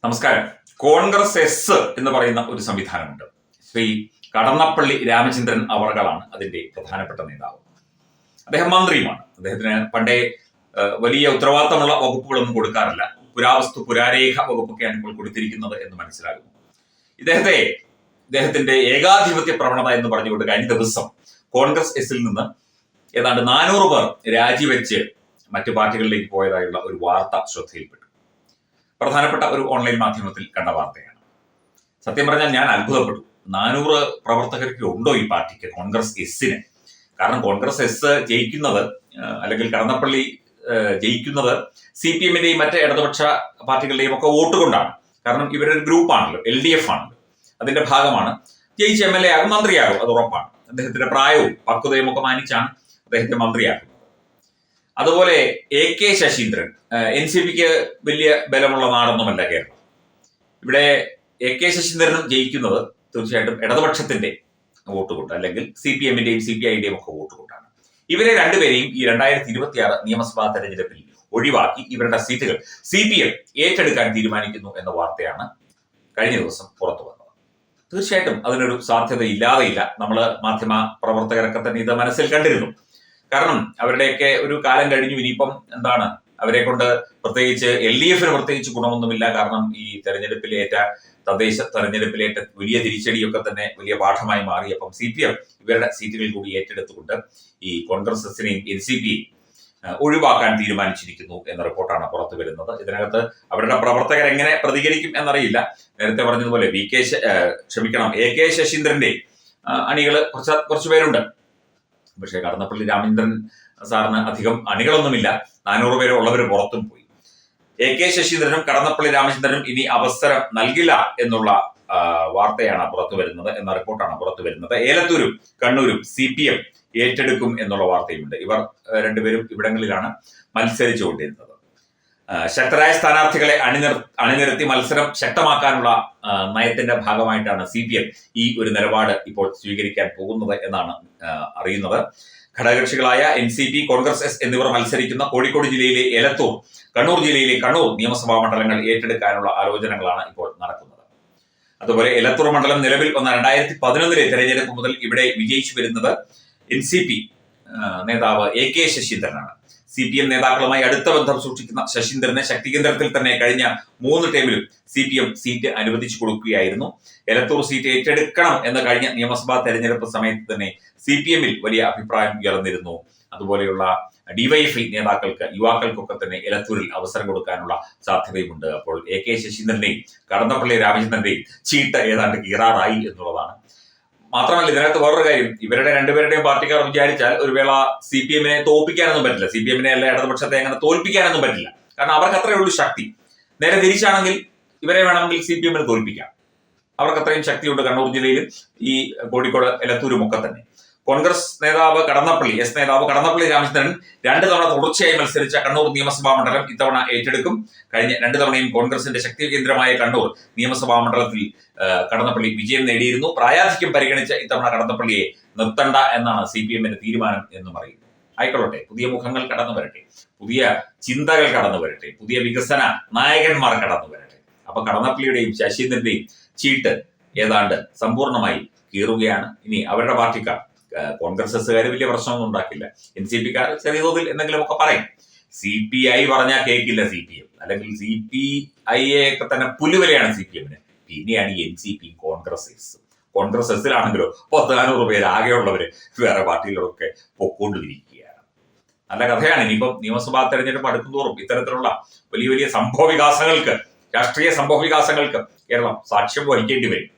നമസ്കാരം. കോൺഗ്രസ് എസ് എന്ന് പറയുന്ന ഒരു സംവിധാനമുണ്ട്. ശ്രീ കടന്നപ്പള്ളി രാമചന്ദ്രൻ അവർകളാണ് അതിന്റെ പ്രധാനപ്പെട്ട നേതാവ്. അദ്ദേഹം മന്ത്രിയുമാണ്. അദ്ദേഹത്തിന് പണ്ടേ വലിയ ഉത്തരവാദിത്തമുള്ള വകുപ്പുകളൊന്നും കൊടുക്കാറില്ല. പുരാവസ്തു പുരാരേഖ വകുപ്പൊക്കെയാണ് ഇപ്പോൾ കൊടുത്തിരിക്കുന്നത് എന്ന് മനസ്സിലാകുന്നു. ഇദ്ദേഹത്തിന്റെ ഏകാധിപത്യ പ്രവണത എന്ന് പറഞ്ഞുകൊണ്ട് കഴിഞ്ഞ ദിവസം കോൺഗ്രസ് എസിൽ നിന്ന് ഏതാണ്ട് 400 പേർ രാജിവെച്ച് മറ്റു പാർട്ടികളിലേക്ക് പോയതായുള്ള ഒരു വാർത്ത ശ്രദ്ധയിൽപ്പെട്ടു. പ്രധാനപ്പെട്ട ഒരു ഓൺലൈൻ മാധ്യമത്തിൽ കണ്ട വാർത്തയാണ്. സത്യം പറഞ്ഞാൽ ഞാൻ അത്ഭുതപ്പെട്ടു. 400 പ്രവർത്തകർക്ക് ഉണ്ടോ ഈ പാർട്ടിക്ക്, കോൺഗ്രസ് എസിന്? കാരണം കോൺഗ്രസ് എസ് ജയിക്കുന്നത് അല്ലെങ്കിൽ കടന്നപ്പള്ളി ജയിക്കുന്നത് CPM-ന്റെയും മറ്റ് ഇടതുപക്ഷ പാർട്ടികളുടെയും ഒക്കെ വോട്ട് കൊണ്ടാണ്. കാരണം ഇവരൊരു ഗ്രൂപ്പാണല്ലോ, LDF ആണല്ലോ, അതിന്റെ ഭാഗമാണ്. ജയിച്ച് MLA ആകും, മന്ത്രിയാകും, അത് ഉറപ്പാണ്. അദ്ദേഹത്തിന്റെ പ്രായവും പക്വതയും ഒക്കെ മാനിച്ചാണ് അദ്ദേഹത്തെ മന്ത്രിയാക്കുന്നത്. അതുപോലെ AK ശശീന്ദ്രൻ, NCPക്ക് വലിയ ബലമുള്ള നാടൊന്നുമല്ല കേരളം. ഇവിടെ AK ശശീന്ദ്രനും ജയിക്കുന്നത് തീർച്ചയായിട്ടും ഇടതുപക്ഷത്തിന്റെ വോട്ട് കൊണ്ട്, അല്ലെങ്കിൽ CPM-ന്റെയും CPI-ന്റെയും ഒക്കെ വോട്ട് കൊണ്ടാണ്. ഇവരെ രണ്ടുപേരെയും ഈ 2026 നിയമസഭാ തെരഞ്ഞെടുപ്പിൽ ഒഴിവാക്കി ഇവരുടെ സീറ്റുകൾ CPM ഏറ്റെടുക്കാൻ തീരുമാനിക്കുന്നു എന്ന വാർത്തയാണ് കഴിഞ്ഞ ദിവസം പുറത്തു വന്നത്. തീർച്ചയായിട്ടും അതിനൊരു സാധ്യത ഇല്ലാതെയില്ല. നമ്മൾ മാധ്യമ പ്രവർത്തകരൊക്കെ തന്നെ ഇത് മനസ്സിൽ കണ്ടിരുന്നു. കാരണം അവരുടെയൊക്കെ ഒരു കാലം കഴിഞ്ഞു. ഇനിയിപ്പം എന്താണ്, അവരെ കൊണ്ട് പ്രത്യേകിച്ച് LDF-ന് പ്രത്യേകിച്ച് ഗുണമൊന്നുമില്ല. കാരണം ഈ തദ്ദേശ തെരഞ്ഞെടുപ്പിലേറ്റ വലിയ തിരിച്ചടിയൊക്കെ തന്നെ വലിയ പാഠമായി മാറി. അപ്പം CPM ഇവരുടെ സീറ്റുകൾ കൂടി ഏറ്റെടുത്തുകൊണ്ട് ഈ കോൺഗ്രസ് എസിനെയും NCP-യെയും ഒഴിവാക്കാൻ തീരുമാനിച്ചിരിക്കുന്നു എന്ന റിപ്പോർട്ടാണ് പുറത്തു വരുന്നത്. ഇതിനകത്ത് അവരുടെ പ്രവർത്തകർ എങ്ങനെ പ്രതികരിക്കും എന്നറിയില്ല. നേരത്തെ പറഞ്ഞതുപോലെ AK ശശീന്ദ്രന്റെ അണികൾ കുറച്ചു പേരുണ്ട്. പക്ഷേ കടന്നപ്പള്ളി രാമചന്ദ്രൻ സാറിന് അധികം അണികളൊന്നുമില്ല. 400 പേര് ഉള്ളവർ പുറത്തും പോയി. AK ശശീന്ദ്രനും കടന്നപ്പള്ളി രാമചന്ദ്രനും ഇനി അവസരം നൽകില്ല എന്നുള്ള വാർത്തയാണ് പുറത്തു വരുന്നത്, എന്ന റിപ്പോർട്ടാണ് പുറത്തു വരുന്നത്. ഏലത്തൂരും കണ്ണൂരും CPM ഏറ്റെടുക്കും എന്നുള്ള വാർത്തയുമുണ്ട്. ഇവർ രണ്ടുപേരും ഇവിടങ്ങളിലാണ് മത്സരിച്ചുകൊണ്ടിരുന്നത്. ശക്തരായ സ്ഥാനാർത്ഥികളെ അണിനിരത്തി മത്സരം ശക്തമാക്കാനുള്ള നയത്തിന്റെ ഭാഗമായിട്ടാണ് CPM ഈ ഒരു നിലപാട് ഇപ്പോൾ സ്വീകരിക്കാൻ പോകുന്നത് എന്നാണ് അറിയുന്നത്. ഘടകകക്ഷികളായ NCP, കോൺഗ്രസ് എസ് എന്നിവർ മത്സരിക്കുന്ന കോഴിക്കോട് ജില്ലയിലെ എലത്തൂർ, കണ്ണൂർ ജില്ലയിലെ കണ്ണൂർ നിയമസഭാ മണ്ഡലങ്ങൾ ഏറ്റെടുക്കാനുള്ള ആലോചനകളാണ് ഇപ്പോൾ നടക്കുന്നത്. അതുപോലെ എലത്തൂർ മണ്ഡലം നിലവിൽ വന്ന 2011 തെരഞ്ഞെടുപ്പ് മുതൽ ഇവിടെ വിജയിച്ചു വരുന്നത് NCP നേതാവ് AK ശശീന്ദ്രനാണ്. CPM നേതാക്കളുമായി അടുത്ത ബന്ധം സൂക്ഷിക്കുന്ന ശശീന്ദ്രന് ശക്തികേന്ദ്രത്തിൽ തന്നെ കഴിഞ്ഞ 3 ടൈമിലും CPM സീറ്റ് അനുവദിച്ചു കൊടുക്കുകയായിരുന്നു. എലത്തൂർ സീറ്റ് ഏറ്റെടുക്കണം എന്ന് കഴിഞ്ഞ നിയമസഭാ തെരഞ്ഞെടുപ്പ് സമയത്ത് തന്നെ CPM-ൽ വലിയ അഭിപ്രായം ഉയർന്നിരുന്നു. അതുപോലെയുള്ള DYFI നേതാക്കൾക്ക്, യുവാക്കൾക്കൊക്കെ തന്നെ എലത്തൂരിൽ അവസരം കൊടുക്കാനുള്ള സാധ്യതയുമുണ്ട്. അപ്പോൾ AK ശശീന്ദ്രന്റെയും കടന്നപ്പള്ളി രാമചന്ദ്രന്റെയും ചീട്ട് ഏതാണ്ട് കീറാറായി എന്നുള്ളതാണ്. മാത്രമല്ല ഇതിനകത്ത് വേറൊരു കാര്യം, ഇവരുടെ രണ്ടുപേരുടെയും പാർട്ടിക്കാർ വിചാരിച്ചാൽ ഒരു വേള CPM-നെ തോൽപ്പിക്കാനൊന്നും പറ്റില്ല. CPM-നെ അല്ല ഇടതുപക്ഷത്തെ അങ്ങനെ തോൽപ്പിക്കാനൊന്നും പറ്റില്ല. കാരണം അവർക്ക് അത്രയേ ഉള്ളൂ ശക്തി. നേരെ തിരിച്ചാണെങ്കിൽ ഇവരെ വേണമെങ്കിൽ CPM-നെ തോൽപ്പിക്കാം. അവർക്ക് അത്രയും ശക്തിയുണ്ട് കണ്ണൂർ ജില്ലയിലും ഈ കോഴിക്കോട് എലത്തൂരും ഒക്കെ തന്നെ. കോൺഗ്രസ് നേതാവ് കടന്നപ്പള്ളി രാമചന്ദ്രൻ 2 തവണ തുടർച്ചയായി മത്സരിച്ച കണ്ണൂർ നിയമസഭാ മണ്ഡലം ഇത്തവണ ഏറ്റെടുക്കും. കഴിഞ്ഞ 2 തവണയും കോൺഗ്രസിന്റെ ശക്തി കേന്ദ്രമായ കണ്ണൂർ നിയമസഭാ മണ്ഡലത്തിൽ കടന്നപ്പള്ളി വിജയം നേടിയിരുന്നു. പ്രായാധിക്യം പരിഗണിച്ച ഇത്തവണ കടന്നപ്പള്ളിയെ നിർത്തണ്ട എന്നാണ് CPM-ന്റെ തീരുമാനം എന്നും അറിയുന്നു. ആയിക്കൊള്ളട്ടെ, പുതിയ മുഖങ്ങൾ കടന്നു വരട്ടെ, പുതിയ ചിന്തകൾ കടന്നു വരട്ടെ, പുതിയ വികസന നായകന്മാർ കടന്നു വരട്ടെ. അപ്പൊ കടന്നപ്പള്ളിയുടെയും ശശീന്ദ്രന്റെയും ചീട്ട് ഏതാണ്ട് സമ്പൂർണമായി കീറുകയാണ്. ഇനി അവരുടെ പാർട്ടിക്കാർ, കോൺഗ്രസ് എസ്സുകാർ വലിയ പ്രശ്നമൊന്നും ഉണ്ടാക്കില്ല. NCP-ക്കാർ ചെറിയ തോതിൽ എന്തെങ്കിലുമൊക്കെ പറയും. CPI പറഞ്ഞാൽ കേൾക്കില്ല CPM, അല്ലെങ്കിൽ CPI-യെ ഒക്കെ തന്നെ പുല്ലുവിലയാണ് CPM-ന്. പിന്നെയാണ് ഈ NCP, കോൺഗ്രസ് എസിലാണെങ്കിലോ 400 പേര് ആകെയുള്ളവര് വേറെ പാർട്ടികളൊക്കെ പൊക്കോണ്ടിരിക്കുകയാണ്. നല്ല കഥയാണ്. ഇനിയിപ്പം നിയമസഭാ തെരഞ്ഞെടുപ്പ് അടുക്കുന്തോറും ഇത്തരത്തിലുള്ള വലിയ വലിയ രാഷ്ട്രീയ സംഭവ വികാസങ്ങൾക്ക് കേരളം സാക്ഷ്യം വഹിക്കേണ്ടി വരും.